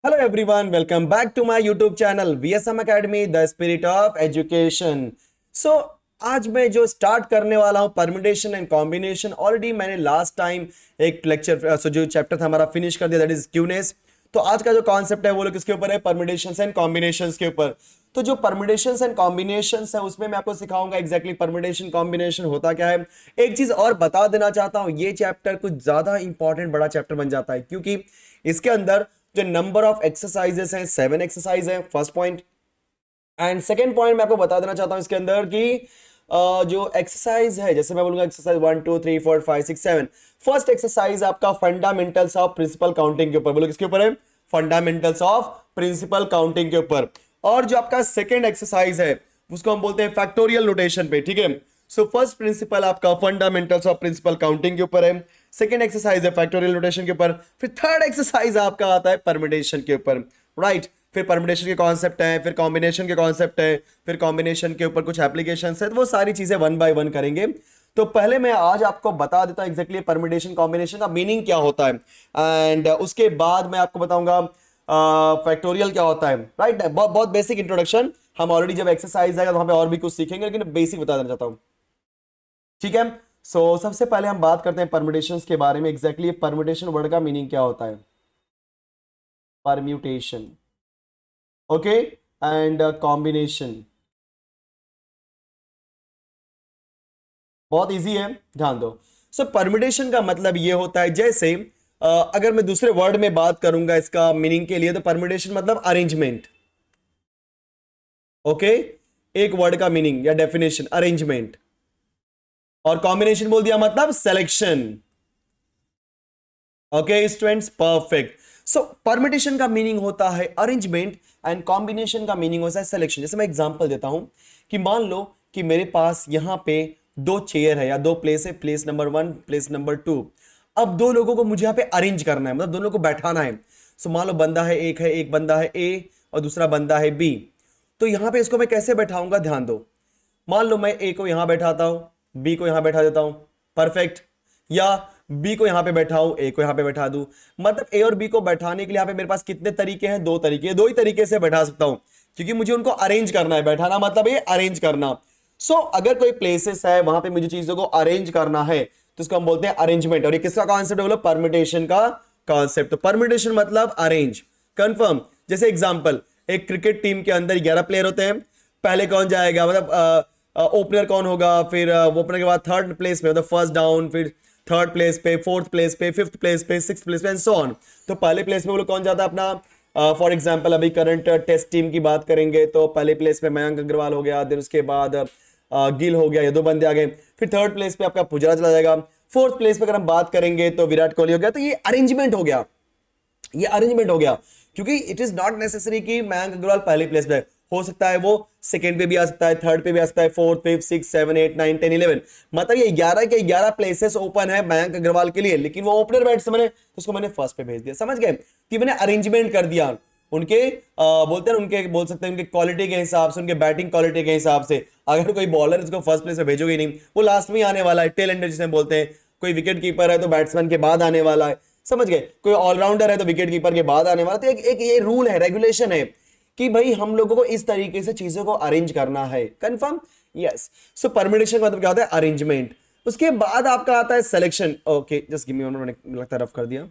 Hello everyone, welcome back to my YouTube channel VSM Academy, the spirit of education. So आज मैं जो start करने वाला हूँ परम्यूटेशन एंड कॉम्बिनेशन, ऑलरेडी मैंने लास्ट टाइम एक लेक्चर जो चैप्टर था हमारा फिनिश कर दिया, दैट इज क्यूनेस। तो आज का जो कॉन्सेप्ट है वो लोग किसके ऊपर है, परम्यूटेशंस एंड कॉम्बिनेशंस के ऊपर। तो जो परम्यूटेशंस एंड कॉम्बिनेशंस है उसमें मैं आपको सिखाऊंगा एग्जैक्टली परम्यूटेशन कॉम्बिनेशन होता क्या है। एक चीज और बता देना चाहता हूं, ये चैप्टर कुछ ज्यादा इंपॉर्टेंट बड़ा चैप्टर बन जाता है क्योंकि इसके अंदर जो नंबर ऑफ एक्सरसाइजेस हैं 7 एक्सरसाइज है, first point. And second point मैं आपको बता देना चाहता हूं इसके अंदर कि जो एक्सरसाइज है, जैसे मैं बोलूंगा एक्सरसाइज 1 2 3 4 5 6 7, फर्स्ट एक्सरसाइज आपका फंडामेंटल्स ऑफ प्रिंसिपल काउंटिंग के ऊपर, बोलो किसके ऊपर है, फंडामेंटल्स ऑफ प्रिंसिपल काउंटिंग के ऊपर। और जो आपका सेकेंड एक्सरसाइज है उसको हम बोलते हैं फैक्टोरियल नोटेशन पे, ठीक है। सो फर्स्ट प्रिंसिपल आपका फंडामेंटल्स ऑफ प्रिंसिपल काउंटिंग के ऊपर है, सेकेंड एक्सरसाइज है फैक्टोरियल नोटेशन के ऊपर, फिर थर्ड एक्सरसाइज आपका आता है परम्यूटेशन के ऊपर, राइट। फिर परम्यूटेशन के कॉन्सेप्ट है, फिर कॉम्बिनेशन के कॉन्सेप्ट है, फिर कॉम्बिनेशन के ऊपर कुछ एप्लीकेशंस है, तो वो सारी चीजें वन बाय वन करेंगे। तो पहले मैं आज आपको बता देता हूं एग्जैक्टली परम्यूटेशन कॉम्बिनेशन का मीनिंग क्या होता है, एंड उसके बाद मैं आपको बताऊंगा फैक्टोरियल क्या होता है, राइट। बहुत बहुत बेसिक इंट्रोडक्शन, हम ऑलरेडी जब एक्सरसाइज आएगा तो वहां पे और भी कुछ सीखेंगे, लेकिन बेसिक बता देना चाहता हूं, ठीक है। सो सबसे पहले हम बात करते हैं परम्यूटेशंस के बारे में। एग्जैक्टली परम्यूटेशन वर्ड का मीनिंग क्या होता है, परम्यूटेशन, ओके, एंड कॉम्बिनेशन। बहुत इजी है, ध्यान दो। सो परम्यूटेशन का मतलब ये होता है, जैसे अगर मैं दूसरे वर्ड में बात करूंगा इसका मीनिंग के लिए, तो परम्यूटेशन मतलब अरेंजमेंट, ओके। एक वर्ड का मीनिंग या डेफिनेशन अरेंजमेंट, और कॉम्बिनेशन बोल दिया मतलब सिलेक्शन, ओके स्टूडेंट्स, परफेक्ट। सो परम्यूटेशन का मीनिंग होता है अरेंजमेंट एंड कॉम्बिनेशन का मीनिंग होता है सिलेक्शन। जैसे मैं एग्जांपल देता हूं कि मान लो कि मेरे पास यहां पे दो चेयर है या दो प्लेस है, प्लेस नंबर 1 प्लेस नंबर 2। अब दो लोगों को मुझे यहां पे अरेंज करना है, मतलब दोनों को बैठाना है। सो मान लो बंदा है, एक बंदा है ए और दूसरा बंदा है बी। तो यहां पे इसको मैं कैसे बैठाऊंगा, ध्यान दो। मान लो मैं ए को यहां बैठाता हूं, बी को यहां बैठा देता हूं, परफेक्ट। या बी को यहां पे बैठाऊं, ए को यहां पे बैठा दूं। मतलब ए और बी को बैठाने के लिए यहां पे मेरे पास कितने तरीके हैं, दो तरीके, दो ही तरीके से बैठा सकता हूं क्योंकि मुझे उनको अरेंज करना है। बैठाना मतलब ये अरेंज करना। सो अगर कोई प्लेसेस है वहां पे मुझे चीजों को अरेंज करना है तो इसको हम बोलते हैं अरेंजमेंट। और ये किसका कॉन्सेप्ट है, बोलो परम्यूटेशन का कॉन्सेप्ट। तो परम्यूटेशन मतलब अरेंज, कंफर्म। जैसे एग्जांपल, एक क्रिकेट टीम के अंदर 11 प्लेयर होते हैं। पहले कौन जाएगा, मतलब ओपनर कौन होगा, फिर ओपनर के बाद थर्ड प्लेस पे मतलब फर्स्ट डाउन, फिर थर्ड प्लेस पे, फोर्थ प्लेस पे, फिफ्थ प्लेस पे, सिक्स प्लेस पे एंड सो ऑन। तो पहले प्लेस पे वो लोग कौन जाता है अपना, फॉर एग्जांपल अभी करंट टेस्ट टीम की बात करेंगे तो पहले प्लेस पे मयंक अग्रवाल हो गया, देन उसके बाद गिल हो गया, ये दो बंदे आ गए। फिर थर्ड प्लेस पे आपका पुजारा चला जाएगा। फोर्थ प्लेस पे अगर हम बात करेंगे तो विराट कोहली हो गया। तो ये अरेंजमेंट हो गया, ये अरेंजमेंट हो गया, क्योंकि इट इज नॉट नेसेसरी कि मयंक अग्रवाल पहले प्लेस पे, हो सकता है वो सेकंड पे भी आ सकता है, थर्ड पे भी आ सकता है, fourth fifth six seven eight nine 10 11। मतलब ये 11 के 11 प्लेसेस ओपन है मयंक अग्रवाल के लिए, लेकिन वो ओपनर बैट्समैन है तो उसको मैंने फर्स्ट पे भेज दिया, समझ गए कि मैंने अरेंजमेंट कर दिया उनके, बोलते हैं उनके, बोल सकते हैं उनके क्वालिटी के हिसाब से, उनके बैटिंग क्वालिटी के हिसाब से। अगर कोई बॉलर इसको फर्स्ट प्लेस पे भेजोगे नहीं, वो लास्ट में ही आने वाला है, टेल एंडर जिसे बोलते हैं। कोई विकेट कीपर है तो बैट्समैन के बाद आने वाला है, समझ गए। कोई ऑलराउंडर है तो विकेट कीपर के बाद आने वाला। तो एक ये रूल है, रेगुलेशन है कि भाई हम लोगों को इस तरीके से चीजों को अरेंज करना है, कंफर्म, यस। सो परम्यूटेशन का मतलब क्या होता है, अरेंजमेंट। उसके बाद आपका आता है selection, okay just give me, मैंने लगता है रफ कर दिया,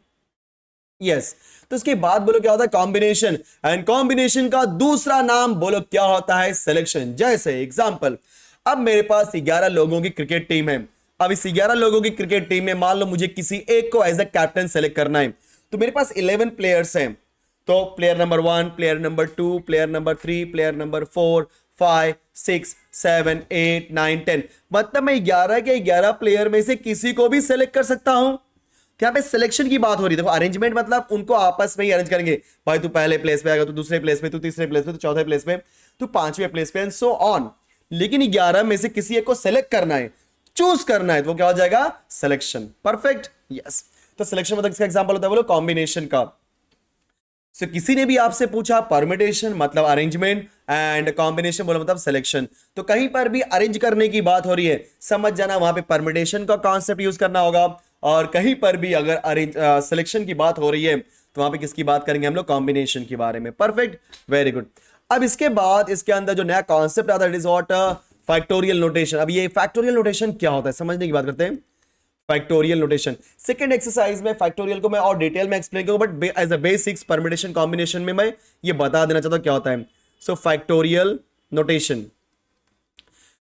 यस। तो उसके बाद बोलो क्या होता है, कॉम्बिनेशन। एंड कॉम्बिनेशन का दूसरा नाम बोलो क्या होता है, सिलेक्शन। जैसे एग्जांपल, अब मेरे पास 11 लोगों की क्रिकेट टीम है। अब इस 11 लोगों की क्रिकेट टीम में मान लो मुझे किसी एक को एज अ कैप्टन सेलेक्ट करना है। तो मेरे पास 11 प्लेयर्स हैं। तो player number 1, player number 2, player number 3, player number 4, 5, 6, 7, 8, 9, 10। मतलब मैं 11 के 11 प्लेयर में से किसी को भी सेलेक्ट कर सकता हूं। यहाँ पे सिलेक्शन की बात हो रही है। देखो अरेंजमेंट मतलब उनको आपस में ही अरेंज करेंगे, भाई तू पहले प्लेस पे आएगा, तू दूसरे प्लेस पे, तू तीसरे प्लेस पे, तू चौथे प्लेस पे, तू पांचवें प्लेस पे एंड सो ऑन। लेकिन 11 में से किसी एक को सेलेक्ट करना है, चूज करना है, तो वो क्या हो जाएगा, सिलेक्शन, परफेक्ट, यस। तो सिलेक्शन मतलब इसका एग्जांपल होता है बोलो कॉम्बिनेशन का। सो किसी ने भी आपसे पूछा परम्यूटेशन मतलब अरेंजमेंट एंड कॉम्बिनेशन बोला मतलब सिलेक्शन, तो कहीं पर भी अरेंज करने की बात हो रही है, समझ जाना वहां पे परम्यूटेशन का कॉन्सेप्ट यूज करना होगा। और कहीं पर भी अगर अरेंज सिलेक्शन की बात हो रही है तो वहां पे किसकी बात करेंगे हम लोग, कॉम्बिनेशन के बारे में। Perfect, very good. अब इसके बाद इसके अंदर जो नया कॉन्सेप्ट आता है it is what, factorial notation. अब ये फैक्टोरियल नोटेशन क्या होता है समझने की बात करते हैं। फैक्टोरियल नोटेशन सेकंड एक्सरसाइज में फैक्टोरियल को मैं और डिटेल में एक्सप्लेन करूंगा, but as a basics permutation combination में मैं ये बता देना चाहता हूं क्या होता है। सो फैक्टोरियल नोटेशन,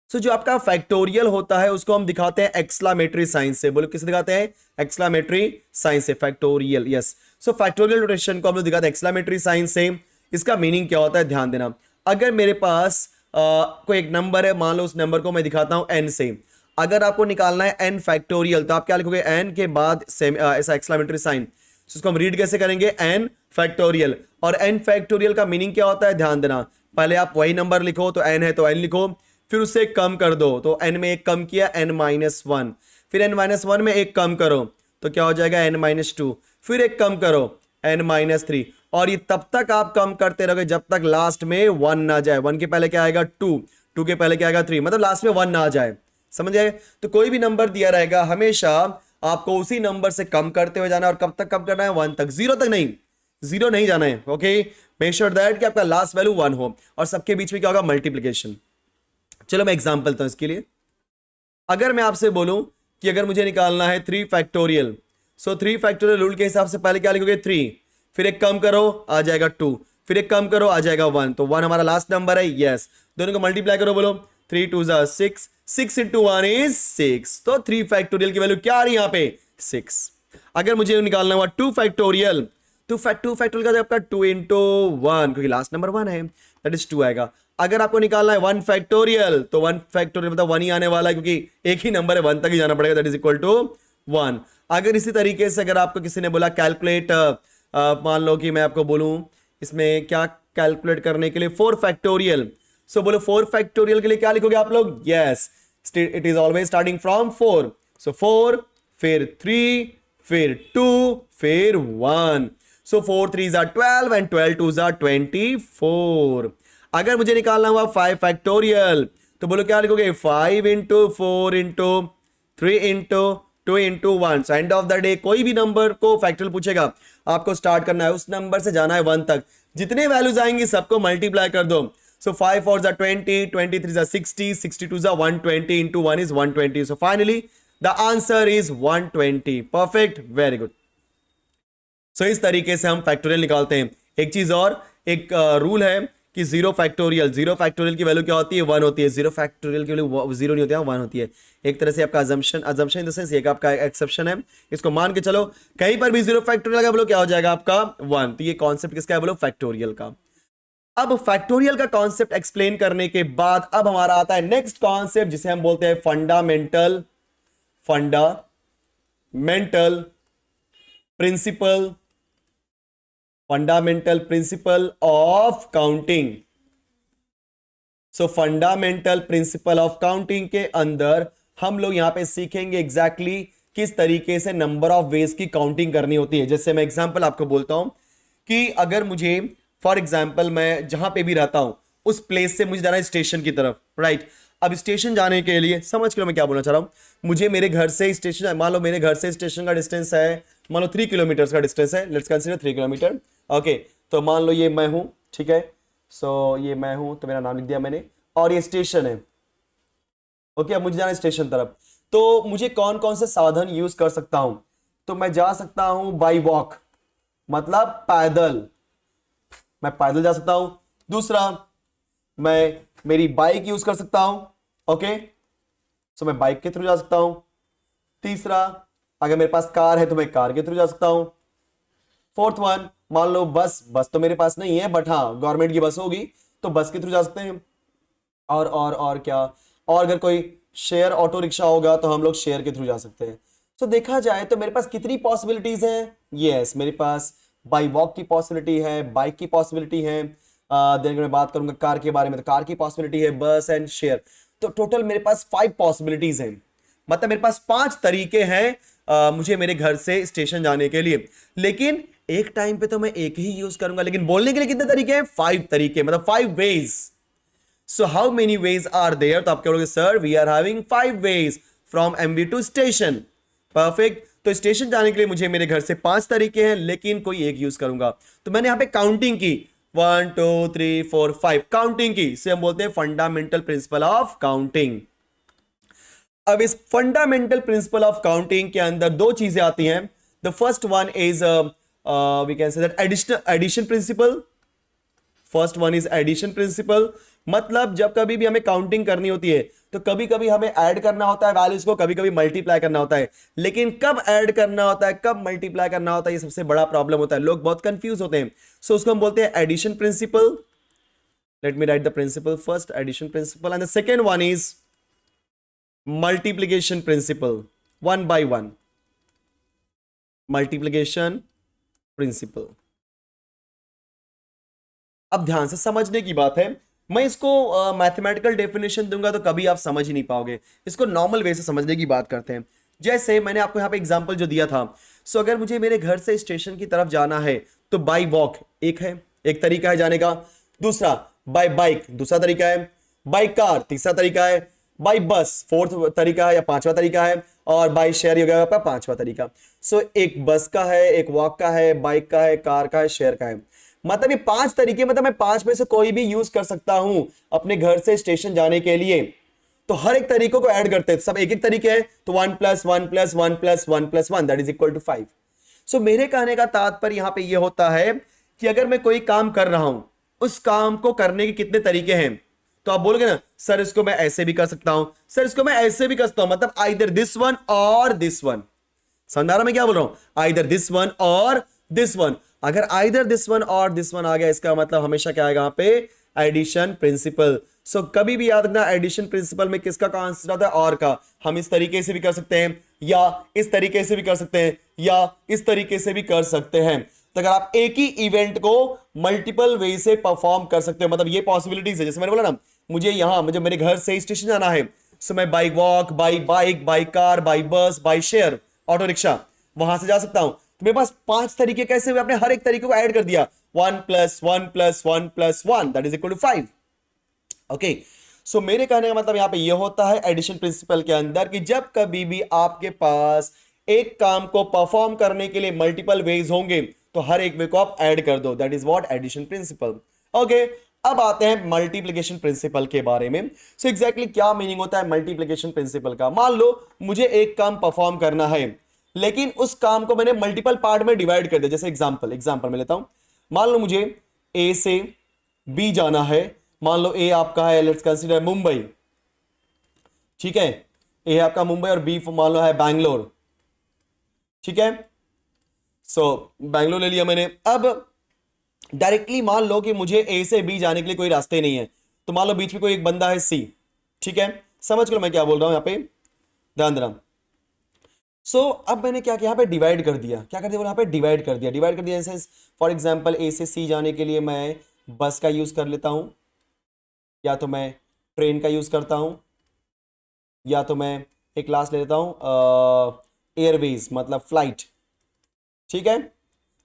सो जो आपका फैक्टोरियल होता है उसको हम दिखाते हैं एक्सक्लामेटरी साइन से। बोलो किसे दिखाते हैं, एक्सक्लामेटरी साइन से, फैक्टोरियल। यस, सो फैक्टोरियल नोटेशन को हम लोग दिखाते हैं एक्सक्लामेटरी साइन से। इसका मीनिंग क्या होता है ध्यान देना। अगर मेरे पास कोई एक नंबर है, मान लो उस नंबर को मैं दिखाता हूं n से। अगर आपको निकालना है n फैक्टोरियल तो आप क्या लिखोगे, n के बाद ऐसा एक्सक्लामेटरी साइन। इसको हम रीड कैसे करेंगे, n फैक्टोरियल। और n फैक्टोरियल का मीनिंग क्या होता है ध्यान देना। पहले आप वही नंबर लिखो, तो n है तो n लिखो, फिर उससे कम कर दो, तो n में एक कम किया n-1, फिर n-1 में एक कम करो तो क्या हो जाएगा n-2, फिर एक कम करो n-3, और ये तब तक आप कम करते रहोगे जब तक लास्ट में 1 ना जाए। 1 के पहले क्या आएगा 2, 2 के पहले क्या आएगा 3, मतलब लास्ट में 1 ना आ जाए। समझ आए? तो कोई भी नंबर दिया रहेगा हमेशा आपको उसी नंबर से कम करते हुए जाना है, और कब तक कम करना है, 1 तक, 0 तक नहीं, 0 नहीं जाना है। ओके, मेक श्योर दैट कि आपका लास्ट वैल्यू 1 हो, और सबके बीच में क्या होगा, मल्टीप्लीकेशन। चलो मैं एग्जांपल दूं इसके लिए। अगर मैं आपसे बोलूं कि अगर मुझे निकालना है 3 फैक्टोरियल, सो 3 फैक्टोरियल रूल के हिसाब से पहले क्या लिखोगे 3, फिर एक कम करो आ जाएगा 2, फिर एक कम करो आ जाएगा 1, तो 1 हमारा लास्ट नंबर है। यस, दोनों को मल्टीप्लाई करो, बोलो 3 2 6, 6 into 1 is 6, तो 3 फैक्टोरियल की वैल्यू क्या आ रही है यहाँ पे 6। अगर मुझे निकालना हुआ 2 फैक्टोरियल, तो 2 फैक्टोरियल का आपका 2 into 1, क्योंकि लास्ट नंबर 1 है, दैट इज 2 आएगा। अगर आपको निकालना है 1 फैक्टोरियल, तो 1 फैक्टोरियल मतलब 1 ही आने वाला है, क्योंकि एक ही नंबर है, 1 तक ही जाना पड़ेगा, दैट इज इक्वल टू 1। अगर इसी तरीके से अगर आपको किसी ने बोला कैलकुलेट, मान लो कि मैं आपको बोलूं इसमें क्या कैलकुलेट करने के लिए 4 फैक्टोरियल, सो बोलो 4 फैक्टोरियल के लिए क्या लिखोगे आप लोग, yes it is always starting from 4, सो 4 फिर 3 फिर 2 फिर 1, सो 4 3s are 12 and 12 2s are 24। अगर मुझे निकालना हुआ 5 फैक्टोरियल, तो बोलो क्या लिखोगे, 5 into 4 into 3 into 2 into 1। So end of the day कोई भी नंबर को फैक्टोरियल पूछेगा, आपको स्टार्ट करना है उस नंबर से, जाना है 1 तक, जितने वैल्यूज आएंगी सबको मल्टीप्लाई कर दो। सो 5 4s are 20, 23s are 60, 62s are 120, into 1 is 120, so finally the answer is 120। perfect, very good। सो इस तरीके से हम फैक्टोरियल निकालते हैं। एक चीज और, एक रूल है कि 0 फैक्टोरियल की वैल्यू क्या होती है, 1 होती है। 0 फैक्टोरियल की वैल्यू 0 नहीं होती है, 1 होती है। एक तरह से आपका अजम्पशन इन द सेंस एक आपका एक्सेप्शन है, इसको मान के चलो, कहीं पर भी 0 फैक्टोरियल का बोलो क्या हो जाएगा आपका 1। तो ये कॉन्सेप्ट किसका है, बोलो फैक्टोरियल का। अब फैक्टोरियल का कॉन्सेप्ट एक्सप्लेन करने के बाद अब हमारा आता है नेक्स्ट कॉन्सेप्ट, जिसे हम बोलते हैं fundamental principle of counting. So fundamental principle of counting के अंदर हम लोग यहां पे सीखेंगे एग्जैक्टली किस तरीके से नंबर ऑफ वेज की काउंटिंग करनी होती है। जैसे मैं एग्जांपल आपको बोलता हूं कि अगर मुझे फॉर एग्जांपल मैं जहां पे भी रहता हूं उस प्लेस से मुझे जाना है स्टेशन की तरफ, राइट। अब स्टेशन जाने के लिए समझ के मैं क्या बोलना चाह रहा हूं, मुझे मेरे घर से स्टेशन, मान लो मेरे घर से स्टेशन का डिस्टेंस है, मान लो 3 किलोमीटर का डिस्टेंस है, लेट्स कंसीडर 3 किलोमीटर। ओके, तो मान लो ये मैं हूं, ठीक है, सो ये मैं हूं, तो मेरा नाम लिख दिया मैंने, और ये स्टेशन है। ओके, अब मुझे जाना है स्टेशन तरफ, तो मुझे कौन कौन से साधन यूज कर सकता हूं, तो मैं जा सकता हूं बाई वॉक, मतलब पैदल, मैं पैदल जा सकता हूं। दूसरा, मैं मेरी बाइक यूज कर सकता हूं, ओके, सो मैं बाइक के थ्रू जा सकता हूं। तीसरा, अगर मेरे पास कार है तो मैं कार के थ्रू जा सकता हूं। फोर्थ वन, मान लो बस तो मेरे पास नहीं है, बट हाँ गवर्नमेंट की बस होगी तो बस के थ्रू जा सकते हैं। और क्या, और अगर कोई शेयर ऑटो रिक्शा होगा तो हम लोग शेयर के थ्रू जा सकते हैं। तो देखा जाए तो मेरे पास कितनी पॉसिबिलिटीज हैं, यस मेरे पास बाई वॉक की पॉसिबिलिटी है, बाइक की पॉसिबिलिटी है, देन मैं बात करूंगा कार के बारे में तो कार की पॉसिबिलिटी है, बस एंड शेयर, तो टोटल मेरे पास 5 पॉसिबिलिटीज हैं। मतलब मेरे पास 5 तरीके हैं मुझे मेरे घर से स्टेशन जाने के लिए, लेकिन एक टाइम पे तो मैं एक ही यूज करूंगा, लेकिन बोलने के लिए कितने तरीके हैं, 5 तरीके, मतलब 5 ways. So how many ways are there, तो आप क्या बोलोगे, sir we are having 5 ways from MB to station. Perfect, तो स्टेशन जाने के लिए मुझे मेरे घर से 5 तरीके हैं, लेकिन कोई एक यूज करूंगा। तो मैंने यहां पे काउंटिंग की, 1 2 3 4 5 काउंटिंग की, इसे हम बोलते हैं फंडामेंटल प्रिंसिपल ऑफ काउंटिंग। अब इस फंडामेंटल प्रिंसिपल ऑफ काउंटिंग के अंदर दो चीजें आती हैं। The first one is we can say that addition principle. First one is addition principle, मतलब जब कभी भी हमें काउंटिंग करनी होती है तो कभी कभी हमें ऐड करना होता है वैल्यूज को, कभी कभी मल्टीप्लाई करना होता है, लेकिन कब ऐड करना होता है कब मल्टीप्लाई करना होता है ये सबसे बड़ा प्रॉब्लम होता है, लोग बहुत कंफ्यूज होते हैं। सो उसको हम बोलते हैं addition principle. Let me write the principle first, addition principle, and the second one is multiplication principle, 1 by 1 multiplication principle. अब ध्यान से समझने की बात है, मैं इसको मैथमेटिकल डेफिनेशन दूंगा तो कभी आप समझ ही नहीं पाओगे, इसको नॉर्मल वे से समझने की बात करते हैं। जैसे मैंने आपको यहाँ पे एग्जांपल जो दिया था, सो अगर मुझे मेरे घर से स्टेशन की तरफ जाना है तो बाई वॉक एक है, एक तरीका है जाने का, दूसरा बाय बाइक दूसरा तरीका है, बाई कार तीसरा तरीका है, बाई बस फोर्थ तरीका है या पांचवा तरीका है, और बाई शेयर हो गया आपका पांचवा तरीका। सो एक बस का है, एक वॉक का है, बाइक का है, कार का है, शेयर का है, मतलब ये 5 तरीके, मतलब मैं 5 में से कोई भी यूज कर सकता हूं अपने घर से स्टेशन जाने के लिए। तो हर एक तरीकों को ऐड करते हैं, सब एक एक तरीके हैं, तो 1 + 1 + 1 + 1 + 1 दैट इज इक्वल टू 5। सो मेरे कहने का तात्पर्य यहां पे ये होता है कि अगर मैं कोई काम कर रहा हूं, उस काम को करने के कितने तरीके हैं, तो आप बोलोगे ना सर इसको मैं ऐसे भी कर सकता हूं, सर इसको मैं ऐसे भी कर सकता हूं, मतलब आइदर दिस वन और दिस वन। समझ आ रहा मैं क्या बोल रहा हूं, आइदर दिस वन और दिस वन। अगर आइदर दिस वन और दिस वन आ गया, इसका मतलब हमेशा क्या आएगा यहां पे, एडिशन प्रिंसिपल। सो कभी भी याद रखना एडिशन प्रिंसिपल में किसका आंसर आता है, और का। हम इस तरीके से भी कर सकते हैं, या इस तरीके से भी कर सकते हैं, या इस तरीके से भी कर सकते हैं। तो अगर आप एक ही इवेंट को मल्टीपल वे से परफॉर्म कर सकते हो, मतलब ये पॉसिबिलिटीज है। जैसे मैंने बोला ना, मुझे मेरे घर से स्टेशन जाना है, सो मैं by walk, by bike, by car, by bus, by share, auto rickshaw, वहां से जा सकता हूं। तो मेरे पास 5 तरीके कैसे हुए, आपने हर एक तरीके को ऐड कर दिया, 1 + 1 + 1 + 1 that is equal to 5। Okay, so मेरे कहने का मतलब यहां पे ये होता है एडिशन प्रिंसिपल के अंदर कि जब कभी भी आपके पास एक काम को परफॉर्म करने के लिए मल्टीपल वेज होंगे तो हर एक वे को आप ऐड कर दो, that is what addition principle. Okay, अब आते हैं मल्टीप्लिकेशन प्रिंसिपल के बारे में। सो एग्जैक्टली क्या मीनिंग होता है मल्टीप्लिकेशन प्रिंसिपल का। मान लो मुझे एक काम परफॉर्म करना है, लेकिन उस काम को मैंने मल्टीपल पार्ट में डिवाइड कर दिया। जैसे एग्जांपल मैं लेता हूं, मान लो मुझे ए से बी जाना है, मान लो ए आपका है, लेट्स कंसीडर मुंबई, ठीक है, ए है आपका मुंबई और बी मान लो है बैंगलोर, ठीक है। सो बैंगलोर ले लिया मैंने। अब डायरेक्टली मान लो कि मुझे ए से बी जाने के लिए कोई रास्ते नहीं है, तो मान लो बीच में कोई एक बंदा है सी, ठीक है, समझ लो मैं क्या बोल रहा हूं यहां पे, ध्यान देना। सो अब मैंने क्या किया, यहाँ पे डिवाइड कर दिया, क्या कर दिया यहाँ पे, डिवाइड कर दिया सेंस फॉर एग्जांपल ए से सी जाने के लिए मैं बस का यूज कर लेता हूँ, या तो मैं ट्रेन का यूज करता हूँ, या तो मैं एक क्लास ले लेता हूँ एयरवेज मतलब फ्लाइट, ठीक है।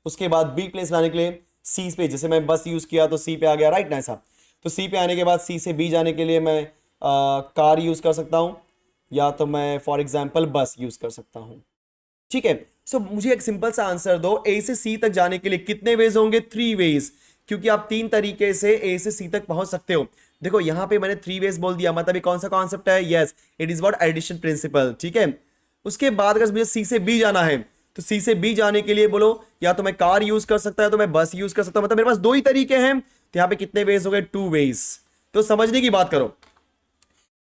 उसके बाद बी प्लेस लाने के लिए सी पे, जैसे मैं बस यूज किया तो सी पे आ गया, राइट ना ऐसा। तो सी पे आने के बाद सी से बी जाने के लिए मैं कार यूज कर सकता हूँ, या तो मैं फॉर एग्जांपल बस यूज कर सकता हूं, ठीक है। सो मुझे एक सिंपल सा आंसर दो, ए से सी तक जाने के लिए कितने वेज होंगे, 3 वेज, क्योंकि आप 3 तरीके से ए से सी तक पहुंच सकते हो। देखो यहां पे मैंने 3 वेज बोल दिया, मतलब ये कौन सा कॉन्सेप्ट है, yes it is what addition principle, ठीक है। उसके बाद अगर मुझे सी से बी जाना है, तो सी से बी जाने के लिए बोलो या तो मैं कार यूज कर सकता है, तो मैं बस यूज कर सकता हूं, मतलब मेरे पास 2 ही तरीके हैं। तो यहां पे कितने वेज हो गए, 2 वेज। तो समझने की बात करो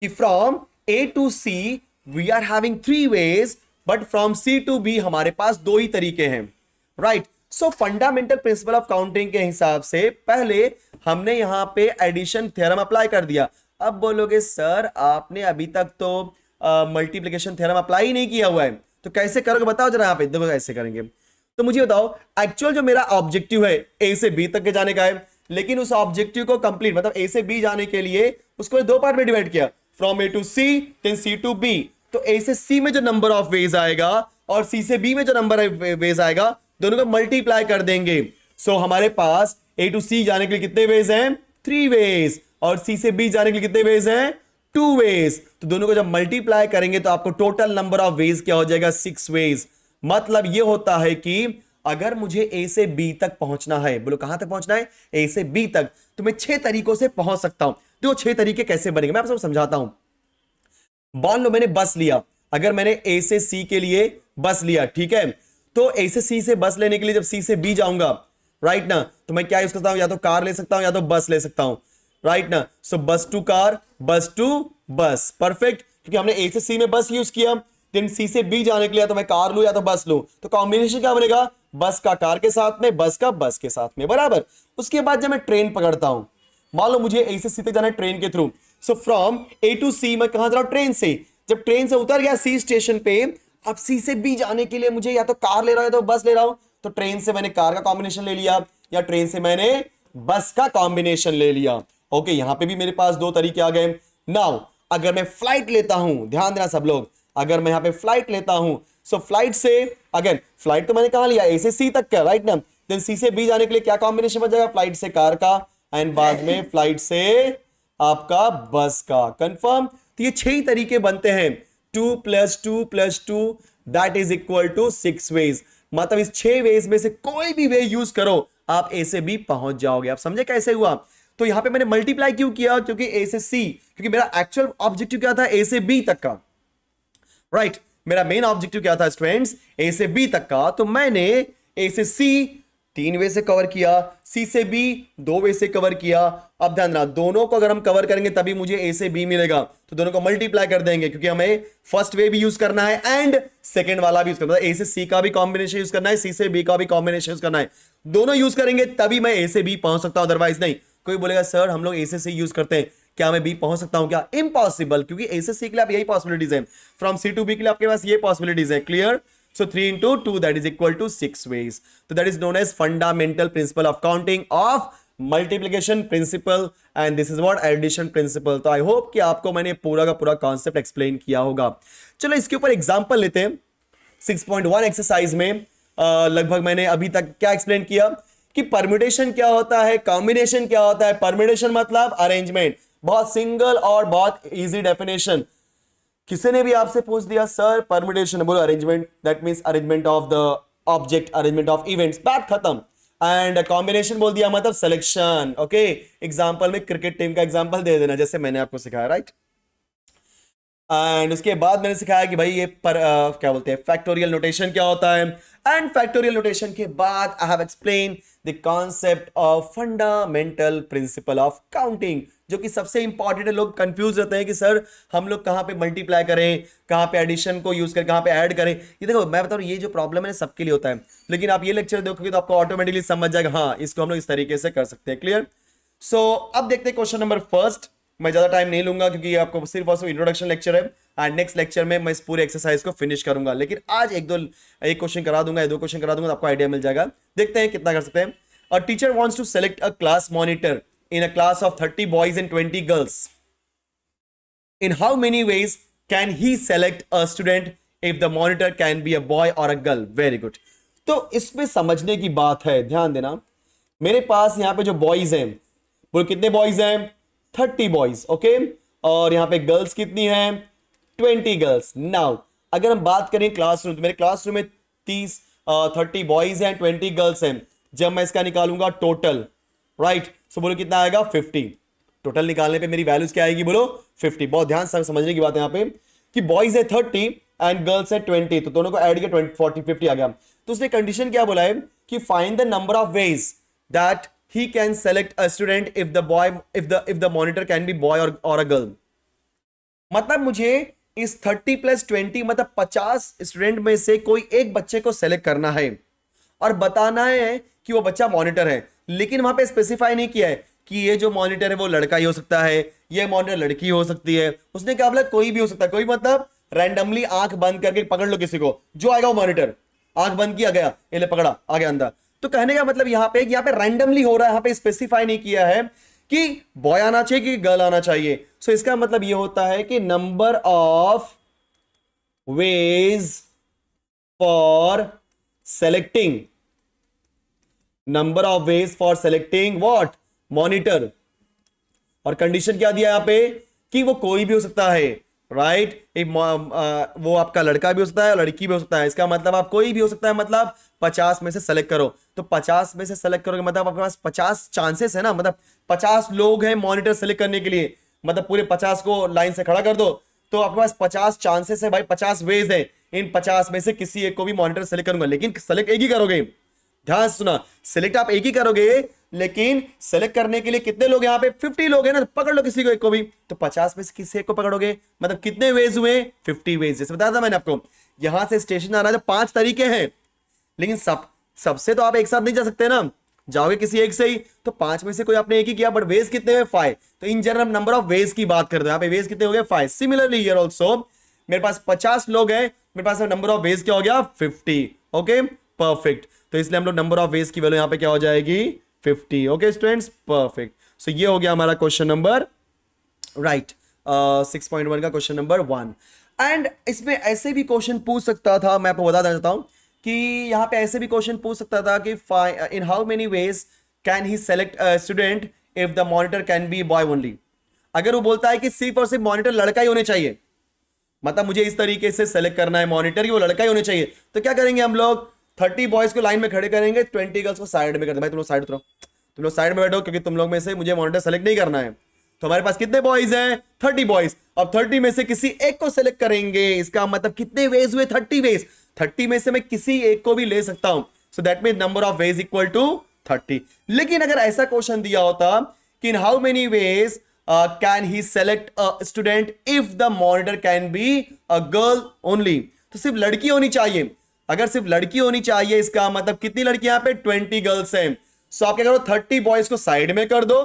कि from A to C we are having 3 ways, but from C to B हमारे पास 2 ही तरीके हैं, right. So fundamental principle of counting के हिसाब से पहले हमने यहां पे एडिशन थ्योरम अप्लाई कर दिया। अब बोलोगे सर आपने अभी तक तो मल्टीप्लिकेशन थ्योरम अप्लाई ही नहीं किया हुआ है, तो कैसे करोगे बताओ जरा। यहां पे देखो कैसे करेंगे, तो मुझे बताओ एक्चुअल जो मेरा ऑब्जेक्टिव है ए से बी तक के जाने का है, लेकिन उस ऑब्जेक्टिव को कंप्लीट मतलब ए से बी जाने के लिए उसको 2 पार्ट में डिवाइड किया, from A to C then C to B. तो ए से सी में जो नंबर ऑफ वेज आएगा और सी से बी में जो नंबर वेज आएगा, दोनों को मल्टीप्लाई कर देंगे। सो हमारे पास ए टू सी जाने के लिए कितने वेज हैं, 3 वेज, और सी से बी जाने के लिए कितने वेज हैं, 2 वेज। तो दोनों को जब मल्टीप्लाई करेंगे तो आपको टोटल नंबर ऑफ वेज क्या हो जाएगा, 6 वेज। मतलब ये होता है कि अगर मुझे ए से बी तक पहुंचना है, बोलो कहां तक पहुंचना है, ए से बी तक, तो मैं 6 तरीकों से पहुंच सकता हूं। तो 6 तरीके कैसे बनेंगे मैं आपको समझाता हूं। मान लो मैंने बस लिया, अगर मैंने ए से सी के लिए बस लिया, ठीक है, तो ए से सी से बस लेने के लिए जब सी से बी जाऊंगा, राइट ना, तो मैं क्या यूज करता हूं, या तो कार ले सकता हूं या तो बस ले सकता हूं, राइट ना। सो बस टू कार, बस टू बस, परफेक्ट, क्योंकि हमने ए से सी में बस यूज किया, देन सी से बी जाने के लिए तो मैं कार लूं या तो बस लूं, तो कॉम्बिनेशन क्या बनेगा, बस का कार के साथ में, बस का बस के साथ में, बराबर। उसके बाद जब मैं ट्रेन पकड़ता हूं, मान लो मुझे ए से सी तक जाना है ट्रेन के through, so from A to C मैं कहां जा रहा हूं, ट्रेन से। जब ट्रेन से उतर गया सी स्टेशन पे, अब सी से बी जाने के लिए मुझे या तो कार ले रहा हूं या तो बस ले रहा हूं, तो ट्रेन से मैंने कार का कॉम्बिनेशन ले लिया या ट्रेन से मैंने बस का कॉम्बिनेशन ले लिया। ओके, यहां पे भी मेरे पास 2 तरीके आ गए। नाउ अगर मैं फ्लाइट लेता हूं, ध्यान देना सब लोग, अगर मैं यहां पे फ्लाइट लेता हूं, सो फ्लाइट से, अगेन फ्लाइट तो मैंने कहां लिया, ए से सी तक का, राइट ना, देन सी से बी जाने के लिए क्या कॉम्बिनेशन बच जाएगा, फ्लाइट से कार का, एंड बाद में फ्लाइट से आपका बस का, कंफर्म। तो ये 6 तरीके बनते हैं, 2 + 2 + 2 that is equal to 6 ways. मतलब इस 6 वेज में से कोई भी वे यूज करो, आप ए से बी पहुंच जाओगे। आप समझे कैसे हुआ। तो यहां पे मैंने मल्टीप्लाई क्यों किया, क्योंकि ए से सी, क्योंकि मेरा एक्चुअल ऑब्जेक्टिव क्या था, ए से बी तक का, राइट मेरा मेन ऑब्जेक्टिव क्या था स्टूडेंट्स, ए से बी तक का। तो मैंने ए से सी 3 वे से कवर किया, सी से बी 2 वे से कवर किया। अब ध्यान रखना, दोनों को अगर हम कवर करेंगे तभी मुझे ए से बी मिलेगा, तो दोनों को मल्टीप्लाई कर देंगे, क्योंकि हमें फर्स्ट वे भी यूज करना है एंड सेकंड वाला भी यूज करना है। ए से सी का भी कॉम्बिनेशन यूज करना है, सी से बी का भी कॉम्बिनेशन यूज करना है, दोनों यूज करेंगे तभी मैं ए से बी पहुंच सकता हूं, अदरवाइज नहीं। कोई बोलेगा सर हम लोग ए से सी यूज करते हैं, क्या मैं बी पहुंच सकता हूं क्या, इम्पॉसिबल, क्योंकि ए से सी के लिए आप यही पॉसिबिलिटीज है, फ्रॉम सी टू बी के लिए आपके पास ये पॉसिबिलिटीज है, clear. So 3 into 2 that is equal to 6 ways. So that is known as fundamental principle of counting of multiplication principle and this is what addition principle. तो I hope कि आपको मैंने पूरा का पूरा कॉन्सेप्ट एक्सप्लेन किया होगा। चलो इसके ऊपर एग्जांपल लेते हैं। 6.1 एक्सरसाइज में लगभग मैंने अभी तक क्या एक्सप्लेन किया कि परम्यूटेशन क्या होता है, कॉम्बिनेशन क्या होता है। परम्यूटेशन मतलब अरेंजमेंट, बहुत सिंगल और बहुत इजी डेफिनेशन। किसी ने भी आपसे पूछ दिया सर परम्यूटेशन, बोलो arrangement, that means arrangement of the object, arrangement of events, बात खत्म। एंड कॉम्बिनेशन बोल दिया मतलब सिलेक्शन। ओके, एग्जांपल में क्रिकेट टीम का एग्जांपल दे देना जैसे मैंने आपको सिखाया, राइट। एंड उसके बाद मैंने सिखाया कि भाई ये क्या बोलते हैं फैक्टोरियल नोटेशन क्या होता है। एंड फैक्टोरियल नोटेशन के बाद I have explain the concept of fundamental principle of counting, जो कि सबसे इंपॉर्टेंट है। लोग कंफ्यूज रहते हैं कि सर हम लोग कहां पे मल्टीप्लाई करें, कहां पे एडिशन को यूज करें, कहां पे ऐड करें। ये देखो मैं बता रहा हूं, ये जो प्रॉब्लम है सबके लिए होता है, लेकिन आप ये लेक्चर देखोगे तो आपको ऑटोमेटिकली समझ जाएगा हाँ इसको हम लोग इस तरीके से कर सकते हैं, क्लियर। सो अब देखते हैं क्वेश्चन नंबर फर्स्ट। मैं ज्यादा टाइम नहीं लूंगा क्योंकि आपको सिर्फ और सिर्फ इंट्रोडक्शन लेक्चर है, एंड नेक्स्ट लेक्चर में मैं इस पूरे एक्सरसाइज को फिनिश करूंगा। लेकिन आज एक क्वेश्चन करा दूंगा, 2 क्वेश्चन करा दूंगा तो आपको आइडिया मिल जाएगा। देखते हैं कितना कर सकते हैं। A teacher wants to select a class monitor in a class of 30 boys and 20 girls. In how many ways can he select a student if the monitor can be a boy or a girl? Very good. तो इसमें समझने की बात है, ध्यान देना। मेरे पास यहाँ पे जो बॉयज हैं, बोल कितने बॉयज हैं, 30 बॉयज, ओके। और यहाँ पे गर्ल्स कितनी हैं, 20 गर्ल्स। नाउ अगर हम बात करें क्लासरूम, तो मेरे क्लासरूम में 30 बॉयज हैं, 20 गर्ल्स हैं। जब मैं इसका निकालूंगा टोटल, राइट, सो बोलो कितना आएगा, 50। टोटल निकालने पे मेरी वैल्यूज क्या आएगी, बोलो 50। बहुत ध्यान से समझने की बात है यहाँ पे कि बॉयज है 30 एंड गर्ल्स है 20, तो दोनों को ऐड किया 20, 40, 50 आ गया। तो उसने कंडीशन क्या बोला है कि find the number of ways that he can select a student if the monitor can B boy और अ गर्ल। मतलब मुझे इस 30 + 20 मतलब 50 स्टूडेंट में से कोई एक बच्चे को सेलेक्ट करना है और बताना है कि वो बच्चा मॉनिटर है। लेकिन वहां पे स्पेसिफाई नहीं किया है कि ये जो मॉनिटर है वो लड़का ही हो सकता है, ये मॉनिटर लड़की हो सकती है। उसने क्या बोला, कोई भी हो सकता है। कोई मतलब रैंडमली आंख बंद करके पकड़ लो किसी को, जो आएगा वो मॉनिटर। आंख बंद किया गया, ये ले पकड़ा, आ गया अंदर। तो कहने का मतलब यहाँ पे रैंडमली हो रहा है, यहाँ पे स्पेसिफाई नहीं किया है कि बॉय आना चाहिए कि गर्ल आना चाहिए। सो इसका मतलब ये होता है कि number of ways for selecting, number of ways for selecting what, monitor. और कंडीशन क्या दिया यहां पे कि वो कोई भी हो सकता है, राइट। एक वो आपका लड़का भी हो सकता है, लड़की भी हो सकता है, इसका मतलब आप कोई भी हो सकता है, मतलब 50 में से सेलेक्ट करो। तो 50 में से सेलेक्ट करोगे मतलब आपके पास 50 चांसेस है ना, मतलब 50 लोग हैं मॉनिटर सेलेक्ट करने के लिए, मतलब पूरे 50 को लाइन से खड़ा कर दो, तो आपके पास 50 चांसेस है भाई, 50 वेज है। इन 50 में से किसी एक को भी मॉनिटर सेलेक्ट करूंगा, लेकिन सेलेक्ट एक ही करोगे। ध्यान से सुना, सिलेक्ट आप एक ही करोगे, लेकिन सेलेक्ट करने के लिए कितने लोग यहाँ पे 50 लोग हैं ना, तो पकड़ लो किसी को एक को भी। तो 50 में से किसी एक को पकड़ोगे, मतलब कितने वेज हुए, 50 वेज। जैसे बताया था मैंने आपको, यहां से स्टेशन आना है तो 5 तरीके हैं, लेकिन सबसे तो आप एक साथ नहीं जा सकते ना, जाओगे किसी एक से ही। तो 5 में से कोई आपने एक ही किया, बट वेज कितने हुए, 5। तो in general number of veg की बात करते हैं, यहाँ पे वेज कितने हो गए, 5। सिमिलरली हियर ऑल्सो मेरे पास 50 लोग हैं, मेरे पास नंबर ऑफ वेज क्या हो गया, 50। Okay perfect. तो इसलिए हम लोग नंबर ऑफ वेज की वैल्यू यहां पे क्या हो जाएगी, 50। Okay students, perfect. सो ये हो गया हमारा क्वेश्चन नंबर, राइट, 6.1 का क्वेश्चन नंबर 1। एंड इसमें ऐसे भी क्वेश्चन पूछ सकता था, मैं आपको बता देना चाहता हूं कि यहां पे ऐसे भी क्वेश्चन पूछ सकता था कि in how many ways can he select student if the monitor can B boy only. अगर वो बोलता है कि सिर्फ और सिर्फ मॉनिटर लड़का ही होने चाहिए, मतलब मुझे इस तरीके से सेलेक्ट करना है मॉनिटर कि वो लड़का ही होने चाहिए, तो क्या करेंगे हम लोग, 30 बॉयज को लाइन में खड़े करेंगे, 20 गर्ल्स को साइड में कर दे, भाई तुम लोग साइड उतरो, तुम लोग साइड में बैठो, क्योंकि तुम लोग में से मुझे मॉनिटर सेलेक्ट नहीं करना है। तो हमारे पास कितने बॉयज हैं, 30 बॉयज। अब 30 में से किसी एक को सेलेक्ट करेंगे, इसका मतलब कितने वेज हुए, 30 वेज। 30 में से मैं किसी एक को भी ले सकता हूं, so that mean number of ways equal to 30। लेकिन अगर ऐसा क्वेश्चन दिया होता कि in how many ways can he select a student if the monitor can be a girl only, तो सिर्फ लड़की होनी चाहिए। अगर सिर्फ लड़की होनी चाहिए, इसका मतलब कितनी लड़कियां यहां पे, 20 गर्ल्स हैं। सो आप क्या करो, 30 बॉयज को साइड में कर दो,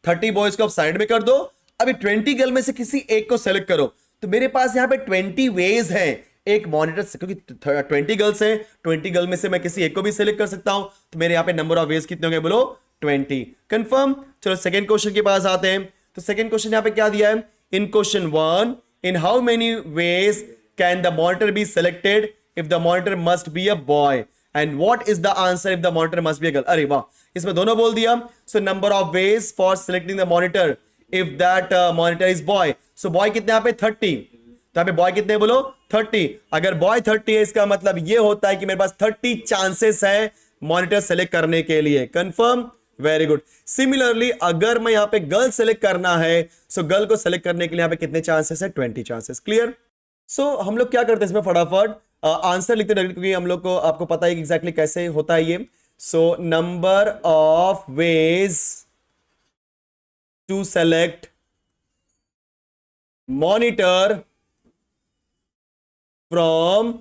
30 बॉयज को आप साइड में कर दो, अभी 20 गर्ल में से किसी एक को सेलेक्ट करो। तो मेरे पास यहां पे 20 वेज हैं एक मॉनिटर से, क्योंकि 20 गर्ल्स हैं, 20 गर्ल में से मैं किसी एक को भी सेलेक्ट कर सकता हूं। तो मेरे यहां पे नंबर ऑफ वेज कितने होंगे, बोलो 20। कंफर्म। चलो सेकंड क्वेश्चन के पास आते हैं। तो सेकंड क्वेश्चन यहां पे क्या दिया है, in question 1, in how many ways can the monitor be selected if the monitor must be a boy, and what is the answer if the monitor must be a girl. अरे वाह, इसमें दोनों बोल दिया। So number of ways for selecting the monitor if that monitor is boy. So boy कितने यहां पे, 30। तो यहां पे बॉय कितने बोलो, 30। अगर बॉय 30 है, इसका मतलब ये होता है कि मेरे पास 30 चांसेस है मॉनिटर सेलेक्ट करने के लिए। Confirm, very good. सिमिलरली अगर मैं यहां पे गर्ल सेलेक्ट करना है, सो गर्ल को सेलेक्ट करने के लिए यहां पे कितने चांसेस है, 20 चांसेस। क्लियर। सो हम लोग क्या करते हैं इसमें, फटाफट आंसर लिखते हैं, क्योंकि हम लोग को आपको पता है कि एग्जैक्टली कैसे होता है ये। So number of ways to select monitor from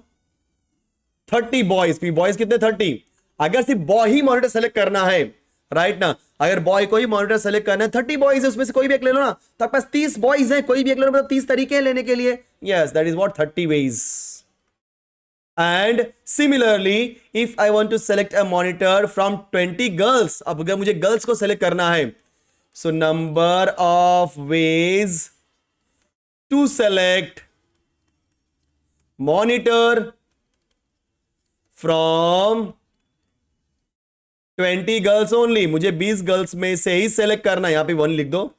30 boys. Boys कितने, 30। अगर सिर्फ बॉय ही मॉनिटर सेलेक्ट करना है, राइट ना, अगर बॉय को ही मॉनिटर सेलेक्ट करना है, 30 बॉयज है, उसमें से कोई भी एक ले लो ना, तो आपके पास 30 बॉयज हैं, कोई भी एक ले लो, मतलब 30 तरीके हैं लेने के लिए। Yes, that is what 30 ways. And similarly if I want to select a monitor from 20 girls, अब अगर मुझे गर्ल्स को सेलेक्ट करना है, so number of ways to select monitor from 20 girls only, मुझे 20 गर्ल्स में से ही सेलेक्ट करना है, यहां पे 1 लिख दो।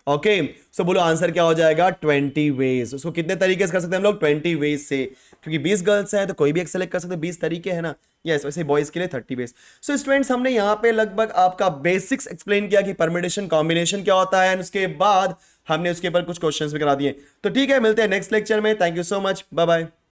ओके, सो बोलो आंसर क्या हो जाएगा, 20 वेज। उसको कितने तरीके से कर सकते हैं हम लोग, 20 वेज से, क्योंकि 20 गर्ल्स हैं तो कोई भी एक सेलेक्ट कर सकते हैं, 20 तरीके हैं ना। यस, वैसे बॉयज के लिए 30 वेज। सो स्टूडेंट्स, हमने यहाँ पे लगभग आपका बेसिक्स एक्सप्लेन किया कि परम्यूटेशन कॉम्बिनेशन क्या होता है, उसके बाद हमने उसके ऊपर कुछ क्वेश्चंस भी करा दिए। तो ठीक है, मिलते हैं नेक्स्ट लेक्चर में। Thank you so much, bye bye.